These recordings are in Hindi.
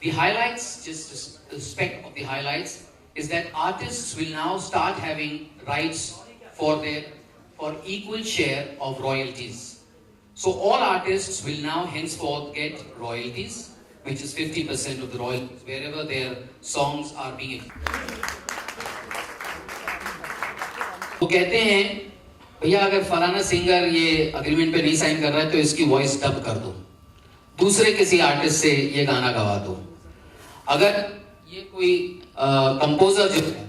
The highlights, just the spec of the highlights, is that artists will now start having rights for equal share of royalties. So all artists will now henceforth get royalties, which is 50% of the royalties wherever their songs are being. वो कहते हैं भैया अगर फलाना सिंगर ये अग्रीमेंट पे नहीं साइन कर रहा है तो इसकी वॉइस डब कर दो, दूसरे किसी आर्टिस्ट से ये गाना गवा दो। अगर ये कोई कंपोजर जो है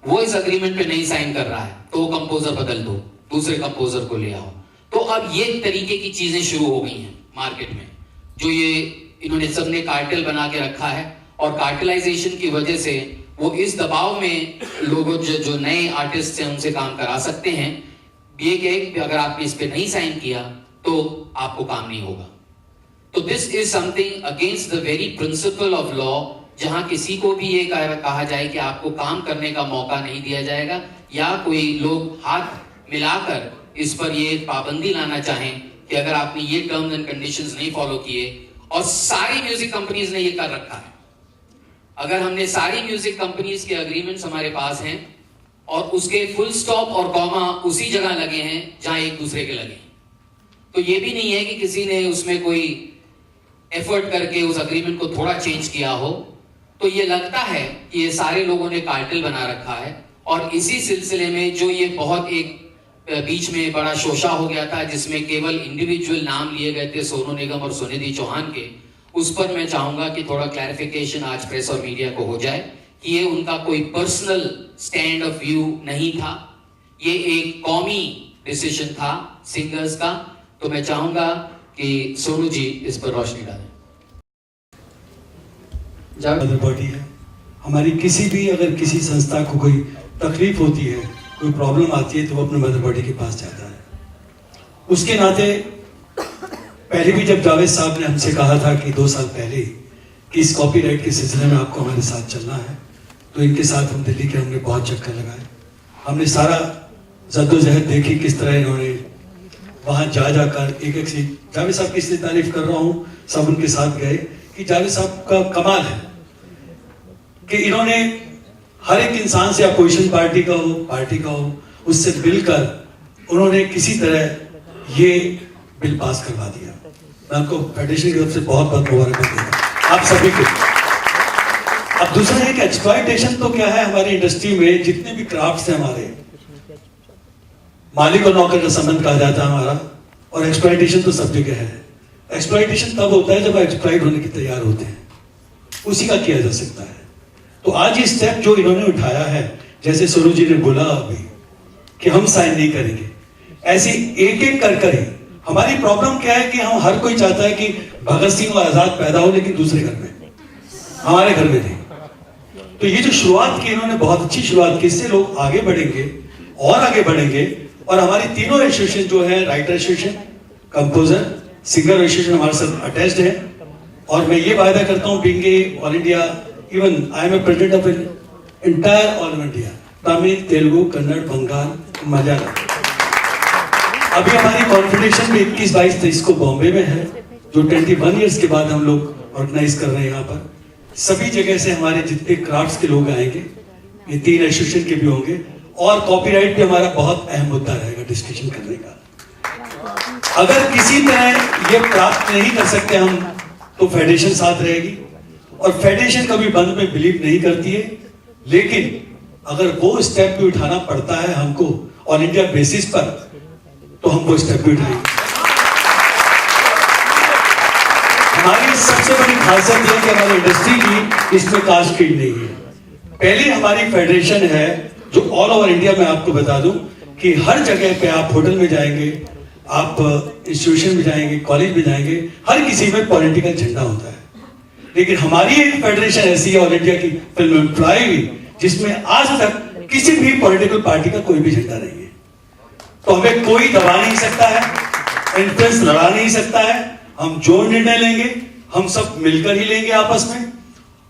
वो इस अग्रीमेंट पे नहीं साइन कर रहा है तो वो कंपोजर बदल दो, दूसरे कंपोजर को ले आओ। तो अब ये तरीके की चीजें शुरू हो गई हैं मार्केट में, जो ये इन्होंने सबने कार्टेल बना के रखा है, और कार्टेलाइजेशन की वजह से वो इस दबाव में लोगों जो नए आर्टिस्ट हैं उनसे काम करा सकते हैं, ये कि अगर आपने इस पे नहीं साइन किया तो आपको काम नहीं होगा। तो this is something against the very principle of law, जहां किसी को भी ये कहा जाए कि आपको काम करने का मौका नहीं दिया जाएगा, या कोई लोग हाथ मिलाकर इस पर ये पाबंदी लाना चाहें कि अगर आपने ये टर्म्स एंड कंडीशंस नहीं फॉलो किए, और सारी म्यूजिक कंपनीज ने ये कर रखा है। अगर हमने सारी म्यूजिक कंपनीज के एग्रीमेंट्स हमारे पास हैं और उसके फुल स्टॉप और कॉमा उसी जगह लगे हैं जहां एक दूसरे के लगे, तो ये भी नहीं है कि किसी ने उसमें कोई एफर्ट करके उस अग्रीमेंट को थोड़ा चेंज किया हो। तो ये लगता है कि ये सारे लोगों ने कार्टेल बना रखा है, और इसी सिलसिले में जो ये बहुत एक बीच में बड़ा शोशा हो गया था जिसमें केवल इंडिविजुअल नाम लिए गए थे सोनू निगम और सुनिधि चौहान के, उस पर मैं चाहूंगा कि थोड़ा क्लैरिफिकेशन आज प्रेस और मीडिया को हो जाए कि ये उनका कोई पर्सनल स्टैंड ऑफ व्यू नहीं था, ये एक कौमी डिसीजन था सिंगर्स का। तो मैं चाहूंगा कि सोनू जी इस पर रोशनी डालें। मदर बॉडी है हमारी, किसी भी अगर किसी संस्था को कोई तकलीफ होती है, कोई प्रॉब्लम आती है, तो वो अपने मदर बॉडी के पास जाता है। उसके नाते पहले भी जब जावेद साहब ने हमसे कहा था कि 2 साल पहले कि इस कॉपीराइट के सिलसिले में आपको हमारे साथ चलना है, तो इनके साथ हम दिल्ली के हमने बहुत चक्कर लगाए, हमने सारा जद्दोजहद देखी किस तरह इन्होंने वहां जा जाकर एक सीट, जावेद साहब की इसलिए तारीफ कर रहा हूँ, सब उनके साथ गए कि जावेद साहब का कमाल है कि इन्होंने हर एक इंसान से, अपोजिशन पार्टी का हो, पार्टी का हो, उससे मिलकर उन्होंने किसी तरह ये बिल पास करवा दिया। मैं आपको फेडरेशन की तरफ से बहुत बहुत मुबारकबाद देता आप सभी को। अब दूसरा है कि एक्सप्लॉयटेशन तो क्या है, हमारी इंडस्ट्री में जितने भी क्राफ्ट्स हैं हमारे, मालिक और नौकर का संबंध कहा जाता है हमारा, और एक्सप्लॉयटेशन तो सब जगह है। एक्सप्लॉयटेशन तब होता है जब एक्सप्लॉइट होने के तैयार होते हैं, उसी का किया जा सकता है। तो आज ये स्टेप जो इन्होंने उठाया है, जैसे सोनू जी ने बोला अभी कि हम साइन नहीं करेंगे, ऐसे एक एक कर ही। हमारी प्रॉब्लम क्या है कि हम हर कोई चाहता है कि भगत सिंह और आजाद पैदा हो, लेकिन दूसरे घर में, हमारे घर में थे। तो ये जो शुरुआत की इन्होंने, बहुत अच्छी शुरुआत की, इससे लोग आगे बढ़ेंगे और आगे बढ़ेंगे। और हमारी तीनों एसोसिएशन जो है, writer association, composer, singer association हमारे साथ अटैच्ड है। और मैं ये वायदा करता हूँ, being all India, even I am a president of entire all India, Tamil, Telugu, Kannada, Bengal, Malayalam. अभी हमारी कॉन्फिडेंशन में 21-22-23 को बॉम्बे में है, जो 21 ईयर्स के बाद हम लोग ऑर्गेनाइज कर रहे हैं। यहाँ पर सभी जगह से हमारे जितने क्राफ्ट्स के लोग आएंगे, ये 3 एसोसिएशन के भी होंगे, और कॉपीराइट पे हमारा बहुत अहम मुद्दा रहेगा डिस्कशन करने का। अगर किसी तरह ये प्राप्त नहीं कर सकते हम, तो फेडरेशन साथ रहेगी, और फेडरेशन कभी बंद में बिलीव नहीं करती है, लेकिन अगर वो स्टेप भी उठाना पड़ता है हमको ऑल इंडिया बेसिस पर, तो हम वो स्टेप भी उठाएंगे। हमारी सबसे बड़ी खासियत यह कि हमारी इंडस्ट्री की इसमें कास्ट फील्ड नहीं है। पहली हमारी फेडरेशन है जो ऑल ओवर इंडिया में, आपको बता दूं कि हर जगह पे आप होटल में जाएंगे, आप इंस्टीट्यूशन में जाएंगे, कॉलेज में जाएंगे, हर किसी में पॉलिटिकल झंडा होता है। लेकिन हमारी एक फेडरेशन ऐसी है ऑल इंडिया की फिल्म एम्प्लॉय भी, जिसमें आज तक किसी भी पॉलिटिकल पार्टी का कोई भी झंडा नहीं है। तो हमें कोई दबा नहीं सकता है, इन्फ्लुएंस लड़ा नहीं सकता है। हम जो निर्णय लेंगे हम सब मिलकर ही लेंगे आपस में,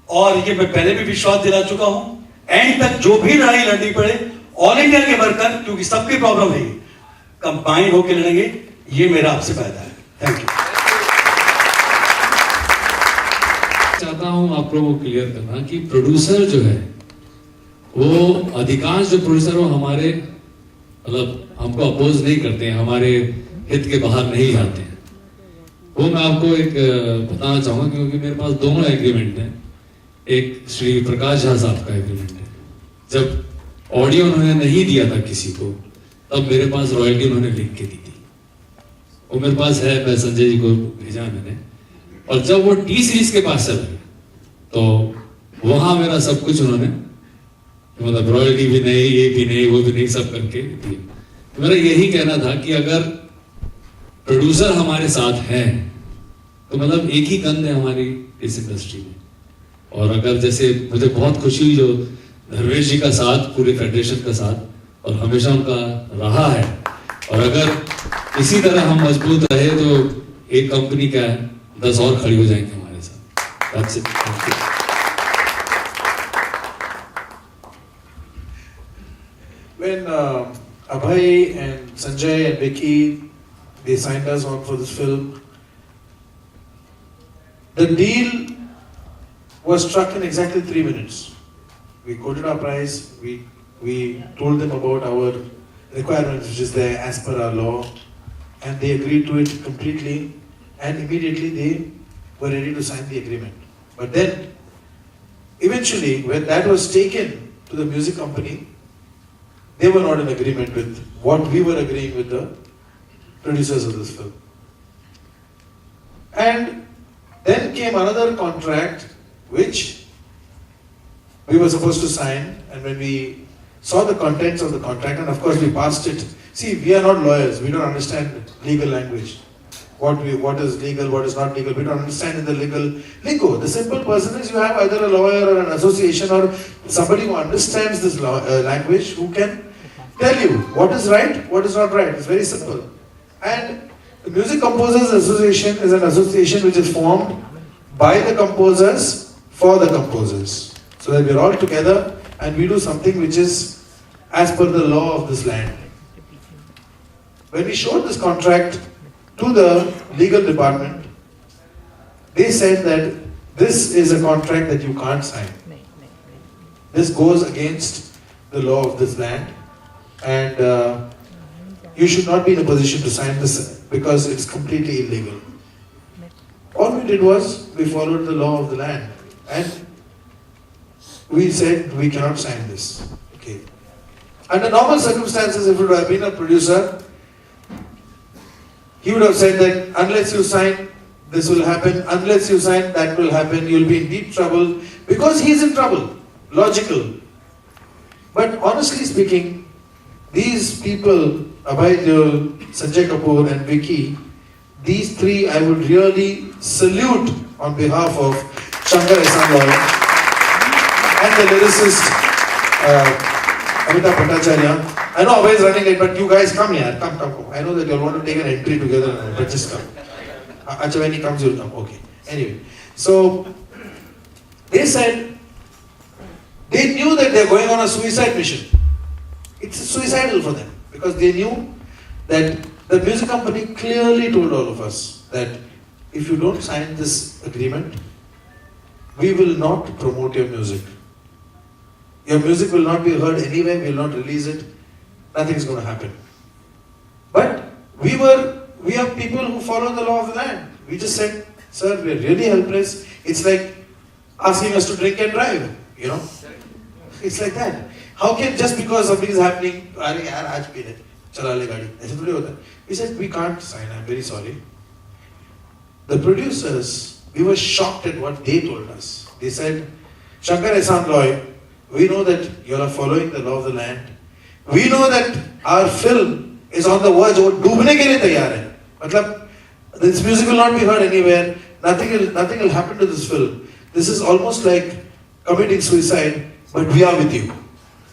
और ये मैं पहले भी विश्वास दिला चुका हूं, एंड तक जो भी लड़ाई लड़नी पड़े ऑल इंडिया के वर्कर, क्योंकि सबकी प्रॉब्लम है, कंबाइन होकर लड़ेंगे। ये मेरा आपसे वादा है। Thank you. चाहता हूं आप लोगों को क्लियर करना कि प्रोड्यूसर जो है वो अधिकांश जो प्रोड्यूसर वो हमारे मतलब हमको अपोज नहीं करते हैं, हमारे हित के बाहर नहीं जाते हैं। वो मैं आपको एक बताना चाहूंगा क्योंकि मेरे पास दोनों एग्रीमेंट हैं। एक श्री प्रकाश झा साहब का एग्रीमेंट है, जब ऑडियो उन्होंने नहीं दिया था किसी को तब मेरे पास रॉयल्टी उन्होंने लिख के दी थी, वो मेरे पास है, मैं संजय जी को भेजा मैंने। और जब वो टी सीरीज के पास चला गया तो वहां मेरा सब कुछ उन्होंने मतलब रॉयल्टी भी नहीं, ये भी नहीं, वो भी नहीं, सब करके दिए। तो मेरा यही कहना था कि अगर प्रोड्यूसर हमारे साथ हैं तो मतलब एक ही कंध है हमारी इस इंडस्ट्री में। और अगर जैसे मुझे बहुत खुशी हुई जो धर्मेश जी का साथ पूरे फेडरेशन का साथ और हमेशा उनका रहा है, और अगर इसी तरह हम मजबूत रहे तो एक कंपनी क्या है 10 और खड़ी हो जाएंगे हमारे साथ। That's it. Thank you. When Abhay and Sanjay and Vicky, they signed us on for this film, the deal was struck in exactly 3 minutes. We quoted our price, we told them about our requirements which is there as per our law, and they agreed to it completely, and immediately they were ready to sign the agreement. But then, eventually, when that was taken to the music company, they were not in agreement with what we were agreeing with the producers of this film. And then came another contract which we were supposed to sign, and when we saw the contents of the contract, and of course we passed it. See, we are not lawyers, we don't understand legal language. What is legal, what is not legal, we don't understand in the legal lingo. The simple person is you have either a lawyer or an association or somebody who understands this language who can tell you what is right, what is not right. It's very simple. And the Music Composers Association is an association which is formed by the composers for the composers. So that we're all together and we do something which is as per the law of this land. When we showed this contract to the legal department, they said that this is a contract that you can't sign. This goes against the law of this land, and you should not be in a position to sign this because it's completely illegal. All we did was we followed the law of the land and we said we cannot sign this. Okay. Under normal circumstances, if it would have been a producer, he would have said that unless you sign, this will happen, unless you sign, that will happen, you'll be in deep trouble, because he's in trouble. Logical. But honestly speaking, these people, Abhay Deol, Sanjay Kapoor and Vicky, these three I would really salute on behalf of Shankar Ehsaan Loy and the lyricist Amitabh Bhattacharya. I know Abhay is running late, but you guys come here. Come. I know that you all want to take an entry together, but just come. Acha, when he comes, you'll come. Okay. Anyway, so they said they knew that they're going on a suicide mission. It's suicidal for them because they knew that the music company clearly told all of us that if you don't sign this agreement, we will not promote your music. Your music will not be heard anywhere, we will not release it. Nothing is going to happen. But we are people who follow the law of the land. We just said, sir, we are really helpless. It's like asking us to drink and drive, you know. It's like that. How can just because something is happening, we said we can't sign, I'm very sorry. The producers, we were shocked at what they told us. They said, Shankar Ehsaan Loy, we know that you are following the law of the land. We know that our film is on the verge of डूबने के लिए तैयार है. मतलब this music will not be heard anywhere. Nothing will happen to this film. This is almost like committing suicide, but we are with you.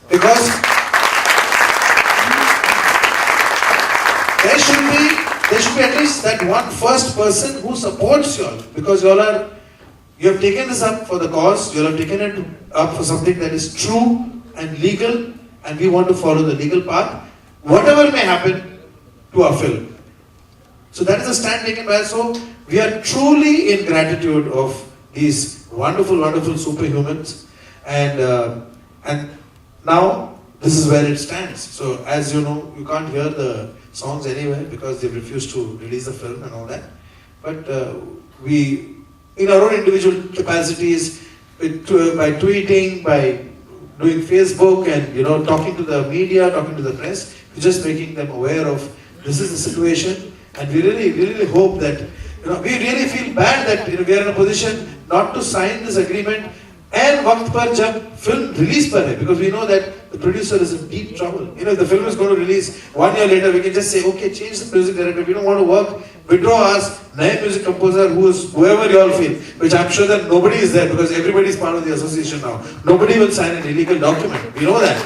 Because there should be at least that one first person who supports you all. Because you have taken this up for the cause, you all have taken it up for something that is true and legal, and we want to follow the legal path, whatever may happen to our film. So that is a stand taken by us. So we are truly in gratitude of these wonderful, wonderful superhumans, and now this is where it stands. So as you know, you can't hear the songs anywhere because they refused to release the film and all that. But we, in our own individual capacities, by tweeting, by doing Facebook, and talking to the media, talking to the press, we're just making them aware of this is the situation, and we really hope that we really feel bad that we are in a position not to sign this agreement and वक्त पर जब film release पर है, because we know that the producer is in deep trouble. If the film is going to release 1 year later, we can just say, okay, change the music director. We don't want to work. Withdraw us, नए music composer, whoever you all feel, which I'm sure that nobody is there because everybody is part of the association now. Nobody will sign an illegal document. We know that.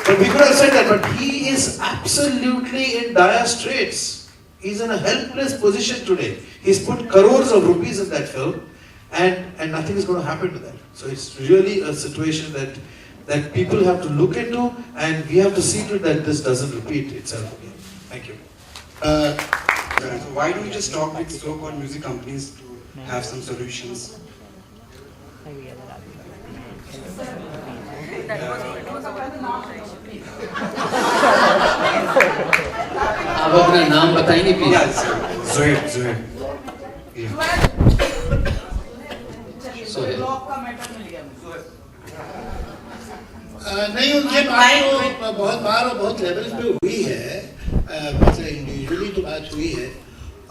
But we could have said that. But he is absolutely in dire straits. He's in a helpless position today. He's put crores of rupees in that film, and nothing is going to happen to that. So it's really a situation that people have to look into, and we have to see to it that this doesn't repeat itself again. Thank you. So why don't you just talk with so-called music companies to have some solutions? आप अपना नाम बताएंगे प्लीज? Yes, Zohaib. नहीं, उनसे बात तो बहुत बार और बहुत लेवल पे हुई है, मतलब इंडिविजुअली तो बात हुई है,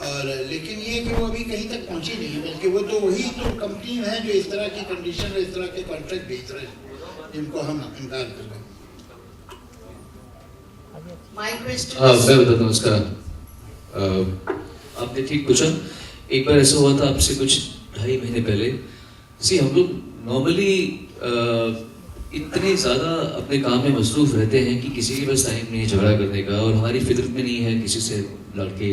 और लेकिन ये कि वो अभी कहीं तक पहुंची नहीं है, बल्कि वो तो वही तो कंपनी है जो इस तरह की कंडीशन और इस तरह के कॉन्ट्रैक्ट भेज रहे हैं जिनको हम इनकार कर रहे हैं। मैं बताता हूँ उसका। आपने ठीक पूछा। एक बार ऐसा हुआ था आपसे कुछ 2.5 महीने पहले। हम लोग नॉर्मली इतने ज़्यादा अपने काम में मसरूफ़ रहते हैं कि किसी के पास टाइम नहीं है झगड़ा करने का, और हमारी फितरत में नहीं है किसी से लड़के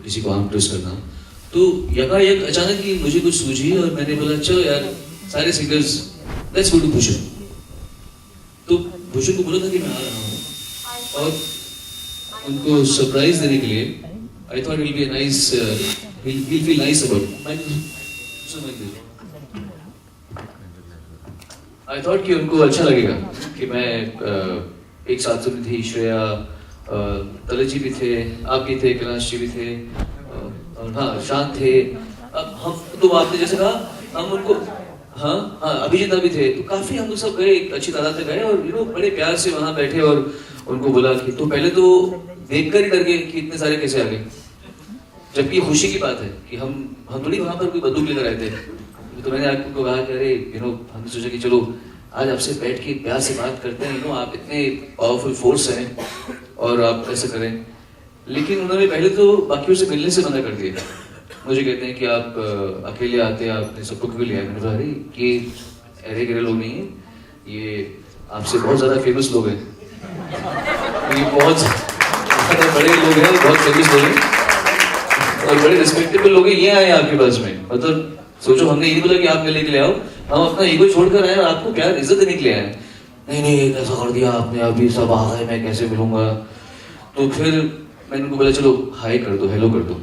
किसी को आर्म ट्विस्ट करना। तो यकायक अचानक ही मुझे कुछ सूझी और मैंने बोला चलो यार सारे singers let's go to Bhushan. तो भूषण को बोला था कि मैं आ रहा हूँ, और उनको सरप्राइज देने के लिए I thought will be nice, will feel nice about I thought कि उनको अच्छा लगेगा कि मैं एक साथ सुनी थी, श्रेया तलत जी भी थे, आप भी थे, कैलाश जी भी थे, और हाँ शांत थे। अब हम तो आपने जैसे कहा हम उनको हाँ अभिजीत भी थे, तो काफी हम लोग सब गए, अच्छी तादाद में गए, और बड़े प्यार से वहाँ बैठे और उनको बोला कि तो पहले तो देखकर ही डर गए कि इतने सारे कैसे आ गए, जबकि खुशी की बात है कि हम थोड़ी वहाँ पर कोई बंदूक लेकर आए थे। तो मैंने आपको कहा कि अरे हमने सोचा कि चलो आज आपसे बैठ के प्यार से बात करते हैं, आप इतने पावरफुल फोर्स हैं और आप ऐसे करें। लेकिन उन्होंने पहले तो बाकियों से मिलने से मना कर दिया। मुझे कहते हैं कि आप अकेले आते, आपने सबको क्यों लिया? मैंने कहा अरे ये अरे गरे लोग नहीं हैं, ये आपसे बहुत ज़्यादा फेमस लोग हैं, ये बहुत ज़्यादा बड़े लोग हैं, बहुत फेमस लोग हैं और बड़े रिस्पेक्टेबल लोग हैं, ये आए आपके पास में। मतलब सोचो, हमने ये बोला कि आप मिलने के लिए आओ, हम अपना ईगो छोड़कर आए और आपको प्यार इज्जत देने के लिए आए। नहीं कैसा कर दिया आपने, अभी सब आ गए, मैं कैसे मिलूंगा? तो फिर मैंने उनको बोला चलो हाय कर दो, हेलो कर दो।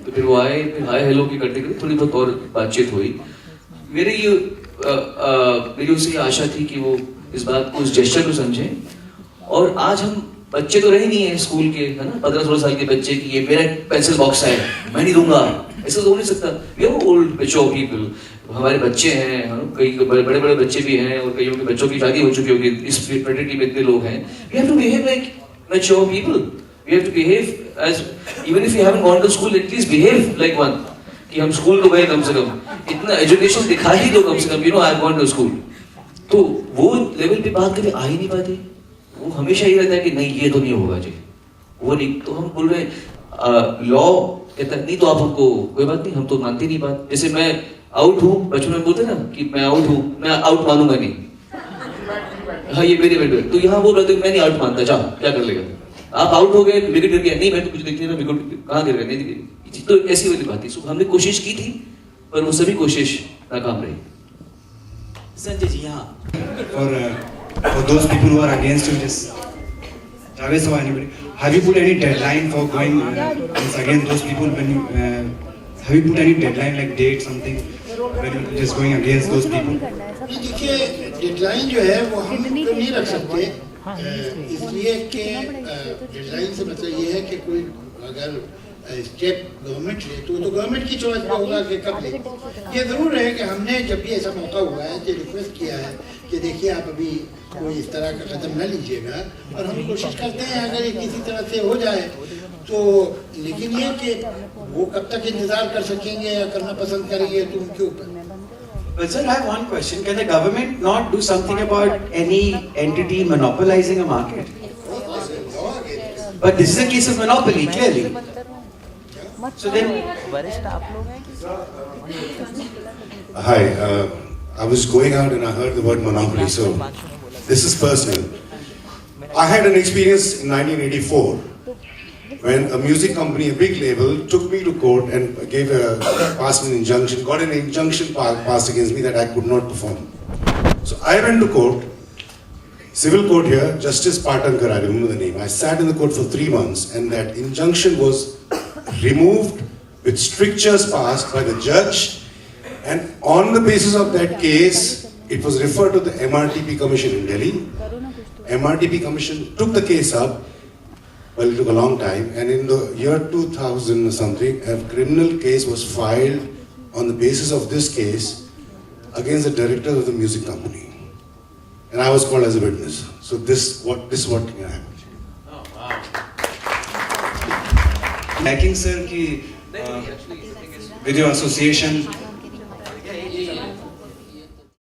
तो फिर वो आए, फिर हाय हेलो की करते करते थोड़ी बहुत और बातचीत हुई। मेरी उससे आशा थी कि वो इस बात को, उस जेस्चर को समझें। और आज हम बच्चे तो रहे नहीं है स्कूल के, है ना, 15-16 साल के बच्चे की ये मेरा पेंसिल बॉक्स है मैं नहीं दूंगा, ऐसा तो हो नहीं सकता। We are old mature people, हमारे बच्चे हैं, कई बड़े बड़े बच्चे भी हैं और कईयों के बच्चों की शादी हो चुकी होगी, इस फ्रेटर्निटी में इतने लोग हैं। We have to behave like mature people, we have to behave as, even if you haven't gone to school at least behave like one, कि हम स्कूल को गए, कम से कम इतना एजुकेशन दिखा ही दो कम से कम, I have gone to school. तो वो लेवल पे बात कभी आ ही नहीं पाती। वो हमेशा ये रहता है कि नहीं ये तो नहीं होगा जी, वो नहीं। तो हम बोल रहे हैं लॉ कहता नहीं तो आप हमको कोई बात नहीं, हम तो मानते नहीं बात। जैसे मैं आउट हूँ, बचपन में बोलते ना कि मैं आउट हूँ, मैं आउट मानूंगा नहीं, हाँ ये मेरे बेटे। तो यहाँ बोल रहे थे मैं नहीं आउट मानता, जा क्या कर लेगा, आप आउट हो गए, विकेट गिर गया, नहीं मैं तो कुछ देखती ना, विकेट कहाँ गिर गया, नहीं। तो ऐसी वाली बात थी। हमने कोशिश की थी पर वो सभी कोशिश नाकाम रही। संजय जी यहाँ for those people who are against you, just Javed or anybody, have you put any deadline for going against those people? When you have you put any deadline like date something? when it is going against those people? ये देखिए डेडलाइन जो है वो हम तो नहीं रख सकते, इसलिए कि डेडलाइन से मतलब ये है कि कोई अगर स्टेप गवर्नमेंट ले तो गवर्नमेंट की चॉइस पे होगा कि कब ले। ये ज़रूर है कि हमने जब भी ऐसा मौका हुआ है तो रिक्वेस्ट किया है कि देखिए आप अभी कोई इस तरह का कदम न लीजिएगा, और हम कोशिश करते हैं अगर ये किसी तरह से हो जाए तो, लेकिन ये कि वो कब तक इंतज़ार कर सकेंगे या करना पसंद करेंगे तो उनके ऊपर। But sir, I have one question. Can the government not do something about any entity monopolizing a market? But this is a case of monopoly, clearly. So then, Hi, I was going out and I heard the word monopoly, so this is personal. I had an experience in 1984 when a music company, a big label, took me to court and passed an injunction, got an injunction passed against me that I could not perform. So I went to court, civil court here, Justice Patankar, I remember the name. I sat in the court for 3 months and that injunction was removed with strictures passed by the judge, and on the basis of that case, it was referred to the MRTP Commission in Delhi. MRTP Commission took the case up. Well, it took a long time, and in the year 2000 or something, a criminal case was filed on the basis of this case against the director of the music company, and I was called as a witness. So this is what happened. Lacking sir कि with your association